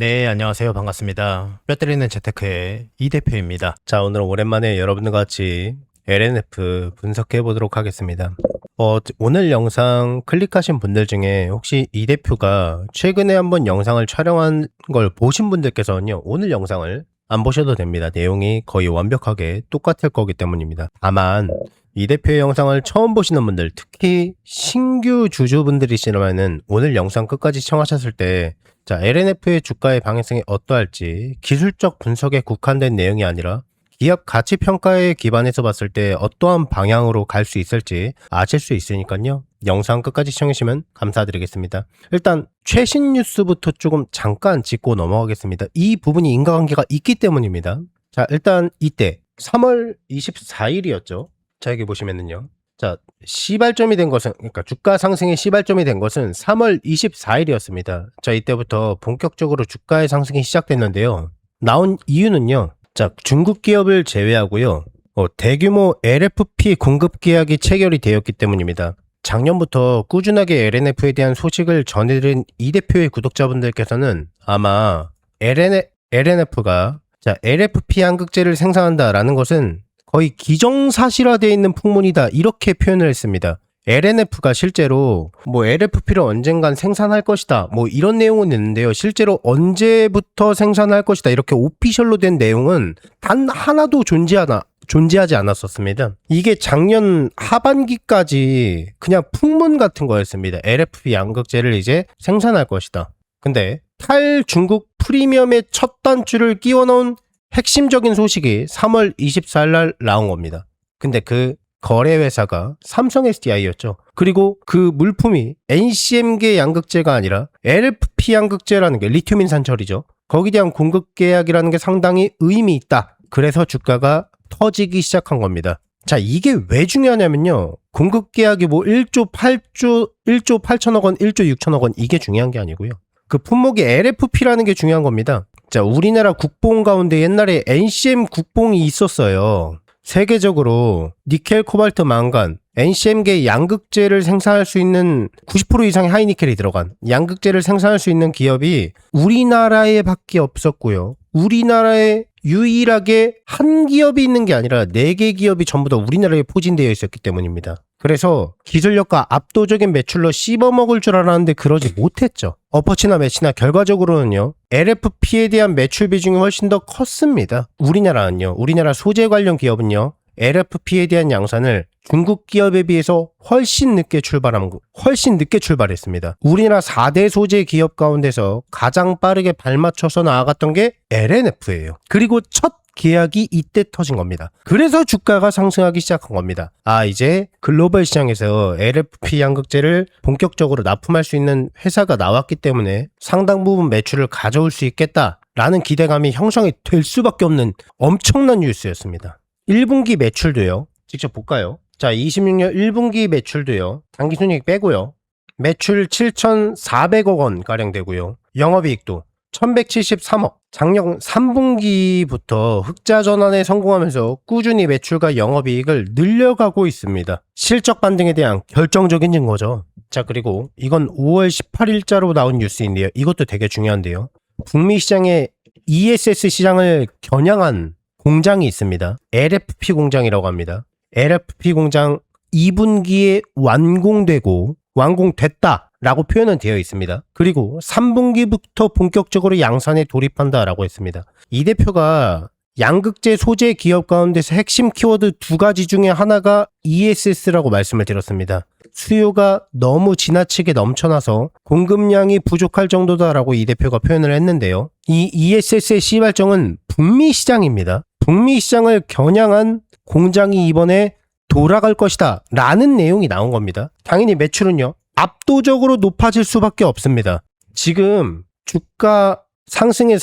네, 안녕하세요. 반갑습니다. 뼈 때리는 재테크의 이 대표입니다. 자, 오늘 오랜만에 여러분과 같이 LNF 분석해 보도록 하겠습니다. 오늘 영상 클릭하신 분들 중에 혹시 이 대표가 최근에 한번 영상을 촬영한 걸 보신 분들께서는요, 오늘 영상을 안 보셔도 됩니다. 내용이 거의 완벽하게 똑같을 거기 때문입니다. 다만 이 대표의 영상을 처음 보시는 분들, 특히 신규 주주분들이시라면은 오늘 영상 끝까지 시청하셨을 때 자, LNF의 주가의 방향성이 어떠할지 기술적 분석에 국한된 내용이 아니라 기업 가치 평가에 기반해서 봤을 때 어떠한 방향으로 갈 수 있을지 아실 수 있으니까요. 영상 끝까지 시청해주시면 감사드리겠습니다. 일단 최신 뉴스부터 조금 잠깐 짚고 넘어가겠습니다. 이 부분이 인과관계가 있기 때문입니다. 자, 일단 이때 3월 24일이었죠. 자, 여기 보시면은요. 자, 시발점이 된 것은, 그러니까 주가 상승의 시발점이 된 것은 3월 24일이었습니다. 자, 이때부터 본격적으로 주가의 상승이 시작됐는데요. 나온 이유는요. 자, 중국 기업을 제외하고요. 대규모 LFP 공급 계약이 체결이 되었기 때문입니다. 작년부터 꾸준하게 LNF에 대한 소식을 전해드린 이 대표의 구독자분들께서는 아마 LNF가 자, LFP 양극재를 생산한다라는 것은 거의 기정사실화되어 있는 풍문이다 이렇게 표현을 했습니다. LNF가 실제로 LFP를 언젠간 생산할 것이다 이런 내용은 있는데요. 실제로 언제부터 생산할 것이다 이렇게 오피셜로 된 내용은 단 하나도 존재하지 않았었습니다. 이게 작년 하반기까지 그냥 풍문 같은 거였습니다. LFP 양극재를 이제 생산할 것이다. 근데 탈중국 프리미엄의 첫 단추를 끼워 넣은 핵심적인 소식이 3월 24일 날 나온 겁니다. 근데 그 거래회사가 삼성 SDI였죠. 그리고 그 물품이 NCM계 양극재가 아니라 LFP 양극재라는 게 리튬 인산철이죠. 거기에 대한 공급 계약이라는 게 상당히 의미 있다. 그래서 주가가 터지기 시작한 겁니다. 자, 이게 왜 중요하냐면요. 공급 계약이 1조 8천억 원, 1조 6천억 원 이게 중요한 게 아니고요. 그 품목이 LFP라는 게 중요한 겁니다. 자, 우리나라 국뽕 가운데 옛날에 NCM 국뽕이 있었어요. 세계적으로 니켈, 코발트, 망간, NCM계 양극재를 생산할 수 있는 90% 이상의 하이니켈이 들어간 양극재를 생산할 수 있는 기업이 우리나라에 밖에 없었고요. 우리나라에 유일하게 한 기업이 있는 게 아니라 4개 기업이 전부 다 우리나라에 포진되어 있었기 때문입니다. 그래서 기술력과 압도적인 매출로 씹어먹을 줄 알았는데 그러지 못했죠. 어퍼치나 매치나 결과적으로는요. LFP에 대한 매출 비중이 훨씬 더 컸습니다. 우리나라 소재 관련 기업은요. LFP에 대한 양산을 중국 기업에 비해서 훨씬 늦게 출발했습니다. 우리나라 4대 소재 기업 가운데서 가장 빠르게 발맞춰서 나아갔던 게 LNF예요. 그리고 첫 계약이 이때 터진 겁니다. 그래서 주가가 상승하기 시작한 겁니다. 이제 글로벌 시장에서 LFP 양극재를 본격적으로 납품할 수 있는 회사가 나왔기 때문에 상당 부분 매출을 가져올 수 있겠다라는 기대감이 형성이 될 수밖에 없는 엄청난 뉴스였습니다. 1분기 매출도요. 직접 볼까요? 자, 26년 1분기 매출도요. 당기순이익 빼고요. 매출 7,400억 원가량 되고요. 영업이익도 1173억. 작년 3분기부터 흑자 전환에 성공하면서 꾸준히 매출과 영업이익을 늘려가고 있습니다. 실적 반등에 대한 결정적인 증거죠. 자, 그리고 이건 5월 18일자로 나온 뉴스인데요. 이것도 되게 중요한데요. 북미 시장의 ESS 시장을 겨냥한 공장이 있습니다. LFP 공장이라고 합니다. LFP 공장 2분기에 완공됐다라고 표현은 되어 있습니다. 그리고 3분기부터 본격적으로 양산에 돌입한다라고 했습니다. 이 대표가 양극재 소재 기업 가운데서 핵심 키워드 2가지 중에 하나가 ESS라고 말씀을 드렸습니다. 수요가 너무 지나치게 넘쳐나서 공급량이 부족할 정도다라고 이 대표가 표현을 했는데요. 이 ESS의 시발점은 북미 시장입니다. 북미 시장을 겨냥한 공장이 이번에 돌아갈 것이다 라는 내용이 나온 겁니다. 당연히 매출은요. 압도적으로 높아질 수밖에 없습니다. 지금 주가 상승의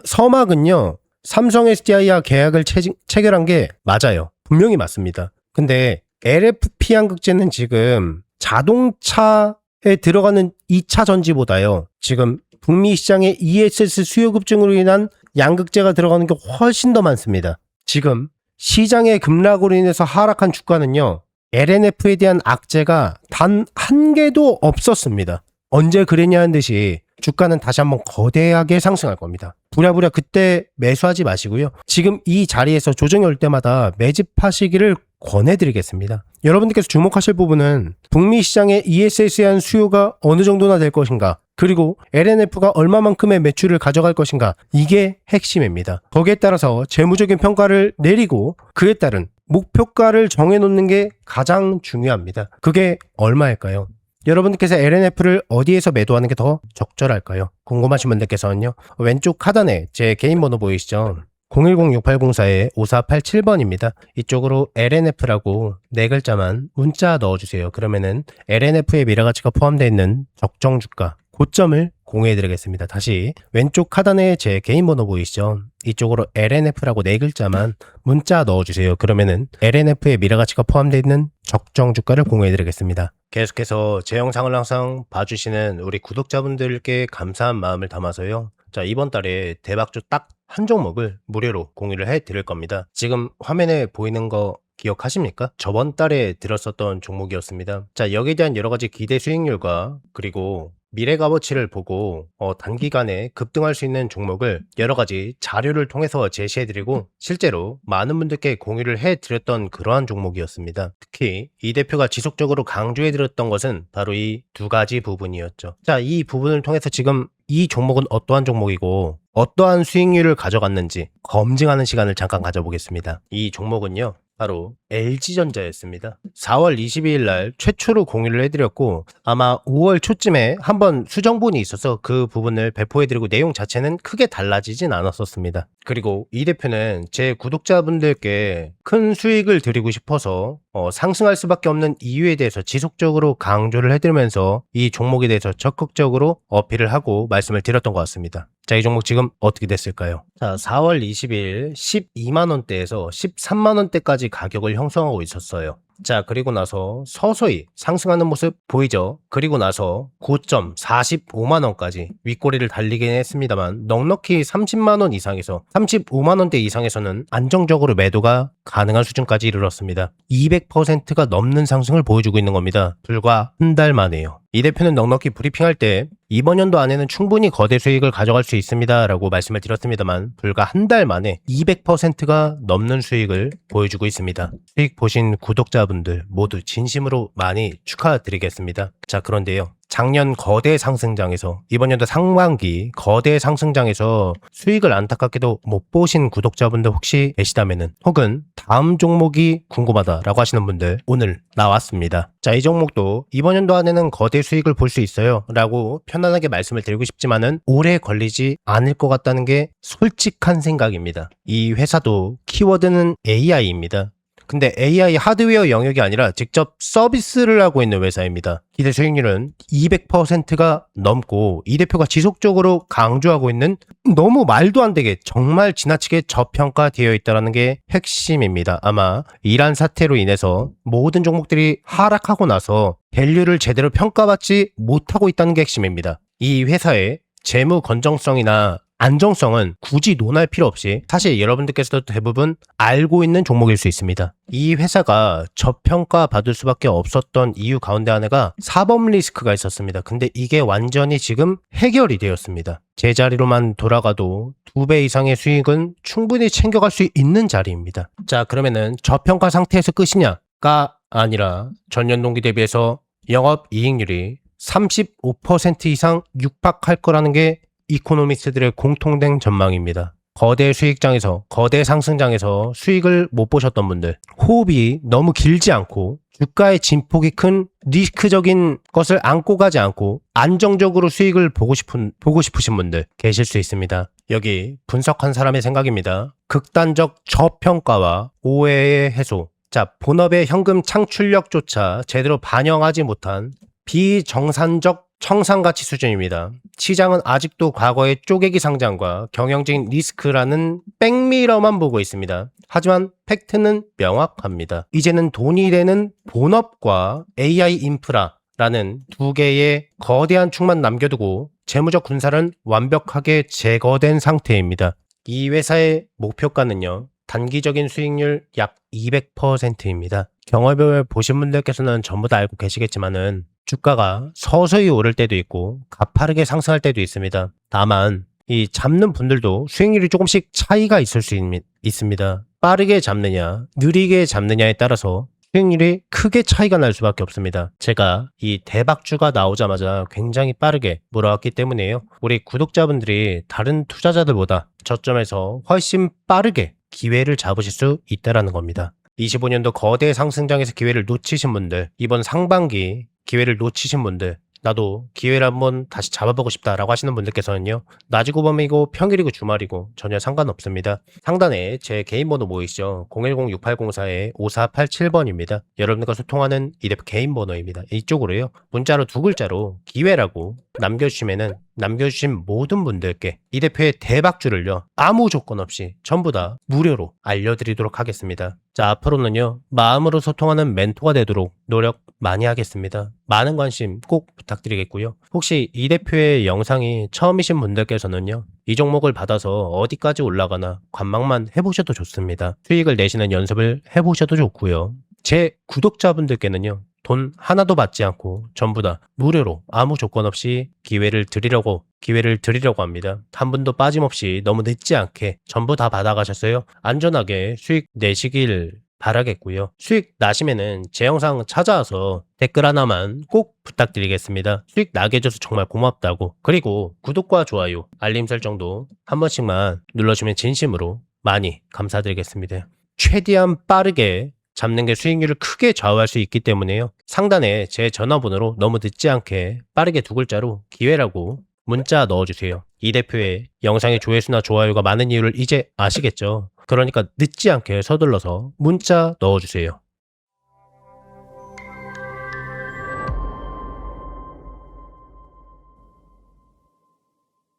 서막은요. 삼성 SDI와 계약을 체결한 게 맞아요. 분명히 맞습니다. 근데 LFP 양극재는 지금 자동차에 들어가는 2차 전지보다요. 지금 북미 시장의 ESS 수요 급증으로 인한 양극재가 들어가는 게 훨씬 더 많습니다. 지금 시장의 급락으로 인해서 하락한 주가는요. LNF에 대한 악재가 단 한 개도 없었습니다. 언제 그랬냐는 듯이 주가는 다시 한번 거대하게 상승할 겁니다. 부랴부랴 그때 매수하지 마시고요. 지금 이 자리에서 조정이 올 때마다 매집하시기를 권해드리겠습니다. 여러분들께서 주목하실 부분은 북미 시장의 ESS에 대한 수요가 어느 정도나 될 것인가, 그리고 LNF가 얼마만큼의 매출을 가져갈 것인가, 이게 핵심입니다. 거기에 따라서 재무적인 평가를 내리고 그에 따른 목표가를 정해놓는 게 가장 중요합니다. 그게 얼마일까요? 여러분들께서 LNF를 어디에서 매도하는 게 더 적절할까요? 궁금하신 분들께서는요, 왼쪽 하단에 제 개인 번호 보이시죠? 010-6804-5487번입니다. 이쪽으로 LNF라고 네 글자만 문자 넣어주세요. 그러면은 LNF의 미래가치가 포함되어 있는 적정 주가, 고점을 공유해드리겠습니다. 다시 왼쪽 하단에 제 개인 번호 보이시죠? 이쪽으로 LNF라고 네 글자만 문자 넣어주세요. 그러면은 LNF의 미래가치가 포함되어 있는 적정 주가를 공유해드리겠습니다. 계속해서 제 영상을 항상 봐주시는 우리 구독자분들께 감사한 마음을 담아서요. 자, 이번 달에 대박주 딱 한 종목을 무료로 공유를 해드릴 겁니다. 지금 화면에 보이는 거 기억하십니까? 저번 달에 들었었던 종목이었습니다. 자, 여기에 대한 여러 가지 기대 수익률과 그리고 미래 값어치를 보고 단기간에 급등할 수 있는 종목을 여러 가지 자료를 통해서 제시해드리고 실제로 많은 분들께 공유를 해드렸던 그러한 종목이었습니다. 특히 이 대표가 지속적으로 강조해드렸던 것은 바로 이 두 가지 부분이었죠. 자, 이 부분을 통해서 지금 이 종목은 어떠한 종목이고 어떠한 수익률을 가져갔는지 검증하는 시간을 잠깐 가져보겠습니다. 이 종목은요, 바로 LG전자였습니다. 4월 22일 날 최초로 공유를 해드렸고 아마 5월 초쯤에 한번 수정본이 있어서 그 부분을 배포해드리고 내용 자체는 크게 달라지진 않았었습니다. 그리고 이 대표는 제 구독자분들께 큰 수익을 드리고 싶어서 상승할 수밖에 없는 이유에 대해서 지속적으로 강조를 해드리면서 이 종목에 대해서 적극적으로 어필을 하고 말씀을 드렸던 것 같습니다. 자, 이 종목 지금 어떻게 됐을까요? 자, 4월 20일 12만원대에서 13만원대까지 가격을 형성하고 있었어요. 자, 그리고 나서 서서히 상승하는 모습 보이죠? 그리고 나서 고점 45만원까지 윗꼬리를 달리긴 했습니다만 넉넉히 30만원 이상에서 35만원대 이상에서는 안정적으로 매도가 가능한 수준까지 이르렀습니다. 200%가 넘는 상승을 보여주고 있는 겁니다. 불과 한 달 만에요. 이 대표는 넉넉히 브리핑할 때 이번 연도 안에는 충분히 거대 수익을 가져갈 수 있습니다 라고 말씀을 드렸습니다만 불과 한 달 만에 200%가 넘는 수익을 보여주고 있습니다. 수익 보신 구독자분들 모두 진심으로 많이 축하드리겠습니다. 자, 그런데요, 작년 거대 상승장에서 이번 연도 상반기 거대 상승장에서 수익을 안타깝게도 못 보신 구독자분들 혹시 계시다면은 혹은 다음 종목이 궁금하다라고 하시는 분들 오늘 나왔습니다. 자, 이 종목도 이번 연도 안에는 거대 수익을 볼 수 있어요 라고 편안하게 말씀을 드리고 싶지만은 오래 걸리지 않을 것 같다는 게 솔직한 생각입니다. 이 회사도 키워드는 AI입니다. 근데 AI 하드웨어 영역이 아니라 직접 서비스를 하고 있는 회사입니다. 기대 수익률은 200%가 넘고 이 대표가 지속적으로 강조하고 있는 너무 말도 안 되게 정말 지나치게 저평가되어 있다는 게 핵심입니다. 아마 이란 사태로 인해서 모든 종목들이 하락하고 나서 밸류를 제대로 평가받지 못하고 있다는 게 핵심입니다. 이 회사의 재무 건정성이나 안정성은 굳이 논할 필요 없이 사실 여러분들께서도 대부분 알고 있는 종목일 수 있습니다. 이 회사가 저평가 받을 수밖에 없었던 이유 가운데 하나가 사법 리스크가 있었습니다. 근데 이게 완전히 지금 해결이 되었습니다. 제자리로만 돌아가도 2배 이상의 수익은 충분히 챙겨갈 수 있는 자리입니다. 자, 그러면은 저평가 상태에서 끝이냐가 아니라 전년 동기 대비해서 영업이익률이 35% 이상 육박할 거라는 게 이코노미스트들의 공통된 전망입니다. 거대 수익장에서, 거대 상승장에서 수익을 못 보셨던 분들, 호흡이 너무 길지 않고 주가의 진폭이 큰 리스크적인 것을 안고 가지 않고 안정적으로 수익을 보고 싶으신 분들 계실 수 있습니다. 여기 분석한 사람의 생각입니다. 극단적 저평가와 오해의 해소. 자, 본업의 현금 창출력조차 제대로 반영하지 못한 비정상적 청산가치 수준입니다. 시장은 아직도 과거의 쪼개기 상장과 경영진 리스크라는 백미러만 보고 있습니다. 하지만 팩트는 명확합니다. 이제는 돈이 되는 본업과 AI 인프라라는 두 개의 거대한 축만 남겨두고 재무적 군살은 완벽하게 제거된 상태입니다. 이 회사의 목표가는요, 단기적인 수익률 약 200%입니다. 경험을 보신 분들께서는 전부 다 알고 계시겠지만은 주가가 서서히 오를 때도 있고 가파르게 상승할 때도 있습니다. 다만 이 잡는 분들도 수익률이 조금씩 차이가 있을 수 있습니다. 빠르게 잡느냐 느리게 잡느냐에 따라서 수익률이 크게 차이가 날 수밖에 없습니다. 제가 이 대박주가 나오자마자 굉장히 빠르게 몰아왔기 때문에요. 우리 구독자분들이 다른 투자자들보다 저점에서 훨씬 빠르게 기회를 잡으실 수 있다는 겁니다. 25년도 거대 상승장에서 기회를 놓치신 분들, 이번 상반기 기회를 놓치신 분들, 나도 기회를 한번 다시 잡아보고 싶다라고 하시는 분들께서는요. 낮이고 밤이고 평일이고 주말이고 전혀 상관없습니다. 상단에 제 개인 번호 모이시죠. 010-6804-5487번입니다. 여러분들과 소통하는 이대표 개인 번호입니다. 이쪽으로요. 문자로 두 글자로 기회라고 남겨주시면은 남겨주신 모든 분들께 이 대표의 대박주를요. 아무 조건 없이 전부 다 무료로 알려드리도록 하겠습니다. 자, 앞으로는요. 마음으로 소통하는 멘토가 되도록 노력 많이 하겠습니다. 많은 관심 꼭 부탁드리겠고요. 혹시 이 대표의 영상이 처음이신 분들께서는요. 이 종목을 받아서 어디까지 올라가나 관망만 해보셔도 좋습니다. 수익을 내시는 연습을 해보셔도 좋고요. 제 구독자분들께는요. 돈 하나도 받지 않고 전부 다 무료로 아무 조건 없이 기회를 드리려고 합니다. 한 분도 빠짐없이 너무 늦지 않게 전부 다 받아가셨어요. 안전하게 수익 내시길 바라겠고요. 수익 나시면은 제 영상 찾아와서 댓글 하나만 꼭 부탁드리겠습니다. 수익 나게 해줘서 정말 고맙다고. 그리고 구독과 좋아요, 알림 설정도 한 번씩만 눌러주면 진심으로 많이 감사드리겠습니다. 최대한 빠르게 잡는 게 수익률을 크게 좌우할 수 있기 때문에요. 상단에 제 전화번호로 너무 늦지 않게 빠르게 두 글자로 기회라고 문자 넣어주세요. 이 대표의 영상의 조회수나 좋아요가 많은 이유를 이제 아시겠죠? 그러니까 늦지 않게 서둘러서 문자 넣어주세요.